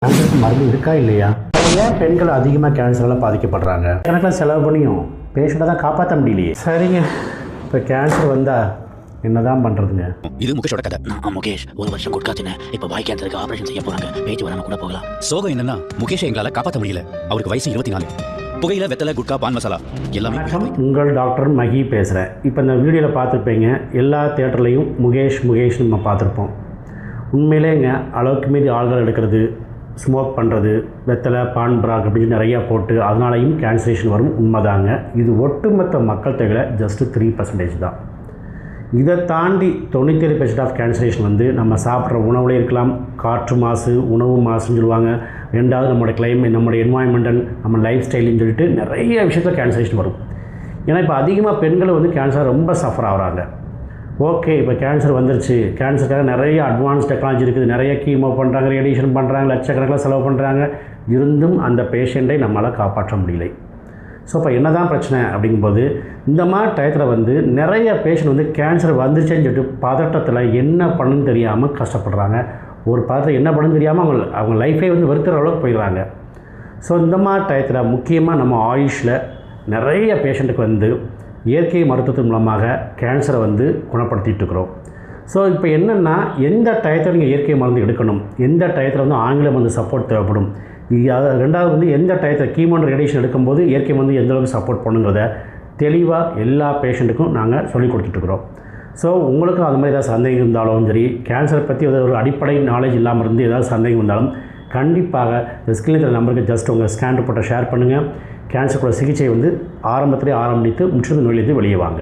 கேன்சருக்கு மருந்து இருக்கா இல்லையா? ஏன் பெண்கள் அதிகமாக கேன்சரால் பாதிக்கப்படுறாங்க? கணக்கில் செலவு பண்ணியும் பேஷண்ட்டை தான் காப்பாற்ற முடியலையே. சரிங்க, இப்போ கேன்சர் வந்தால் என்ன தான் பண்ணுறதுங்க? இது முகேஷோட கதை. நான் முகேஷ் 1 வருஷம் குட்காச்சுன்னு இப்போ வாய் கேன்சருக்கு ஆபரேஷன் செய்ய போறாங்க. பேச்சு வராம கூட போகலாம். சோகம் என்னன்னா முகேஷை எங்களால காப்பாற்ற முடியல. அவருக்கு வயசு 24. புகையில, வெத்தலை, குட்கா, பான் மசாலா எல்லாமே. உங்கள் டாக்டர் மகி பேசுகிறேன். இப்போ இந்த வீடியோவில் பார்த்துருப்பீங்க, எல்லா தேட்டர்லையும் முகேஷ் நம்ம பார்த்துருப்போம். உண்மையிலேங்க அளவுக்கு மீறி ஆள்கள் எடுக்கிறது, ஸ்மோக் பண்ணுறது, வெத்தலை, பான் பிராக் அப்படின்னு நிறையா போட்டு அதனாலையும் கேன்சரேஷன் வரும். உண்மைதாங்க. இது ஒட்டுமொத்த மக்கள் தொகையில் ஜஸ்ட்டு 3% தான். இதை தாண்டி 97% ஆஃப் கேன்சரேஷன் வந்து நம்ம சாப்பிட்ற உணவுலே இருக்கலாம். காற்று மாசு, உணவு மாசுன்னு சொல்லுவாங்க. ரெண்டாவது நம்மளுடைய கிளைமேட், நம்மளுடைய என்வாயன்மெண்டல், நம்ம லைஃப் ஸ்டைலுன்னு சொல்லிட்டு நிறைய விஷயத்தில் கேன்சரேஷன் வரும். ஏன்னா இப்போ அதிகமாக பெண்கள் வந்து கேன்சர் ரொம்ப சஃபர் ஆகிறாங்க. ஓகே, இப்போ கேன்சர் வந்துருச்சு, கேன்சருக்காக நிறைய அட்வான்ஸ் டெக்னாலஜி இருக்குது, நிறைய கீமோ பண்ணுறாங்க, ரேடியேஷன் பண்ணுறாங்க, லட்சக்கணக்கில் செலவு பண்ணுறாங்க. இருந்தும் அந்த பேஷண்ட்டை நம்மளால் காப்பாற்ற முடியலை. ஸோ இப்போ என்ன தான் பிரச்சனை அப்படிங்கும்போது, இந்த மாதிரி டயத்தில் வந்து நிறைய பேஷண்ட் வந்து கேன்சர் வந்துருச்சுன்னு சொல்லிட்டு பதட்டத்தில் என்ன பண்ணுன்னு தெரியாமல் கஷ்டப்படுறாங்க. ஒரு பதட்டத்தில் என்ன பண்ணுன்னு தெரியாமல் அவங்க லைஃபே வந்து வெறுக்கிற அளவுக்கு போயிடுறாங்க. ஸோ இந்த மாதிரி டயத்தில் முக்கியமாக நம்ம ஆயுஷில் நிறைய பேஷண்ட்டுக்கு வந்து இயற்கை மருத்துவத்தின் மூலமாக கேன்சரை வந்து குணப்படுத்திகிட்டு இருக்கிறோம். ஸோ இப்போ என்னென்னா, எந்த டயத்தில் நீங்கள் இயற்கை மருந்து எடுக்கணும், எந்த டயத்தில் வந்து ஆங்கில மருந்து சப்போர்ட் தேவைப்படும், ரெண்டாவது வந்து எந்த டயத்தில் கீமோ ரேடியேஷன் எடுக்கும்போது இயற்கை மருந்து எந்தளவுக்கு சப்போர்ட் பண்ணுங்கிறத தெளிவாக எல்லா பேஷண்ட்டுக்கும் நாங்கள் சொல்லிக் கொடுத்துட்ருக்குறோம். ஸோ உங்களுக்கும் அது மாதிரி ஏதாவது சந்தேகம் இருந்தாலும் சரி, கேன்சரை பற்றி ஏதாவது ஒரு அடிப்படை நாலேஜ் இல்லாமல் இருந்து ஏதாவது சந்தேகம் இருந்தாலும் கண்டிப்பாக இந்த ஸ்கிரீனில் நம்பருக்கு ஜஸ்ட் உங்கள் ஸ்கேன் ரிப்போர்ட்டை ஷேர் பண்ணுங்கள். கேன்சருக்குள்ள சிகிச்சை வந்து ஆரம்பத்திலே ஆரம்பித்து முற்றிலும் நோயிலிருந்து வெளியே வாங்க.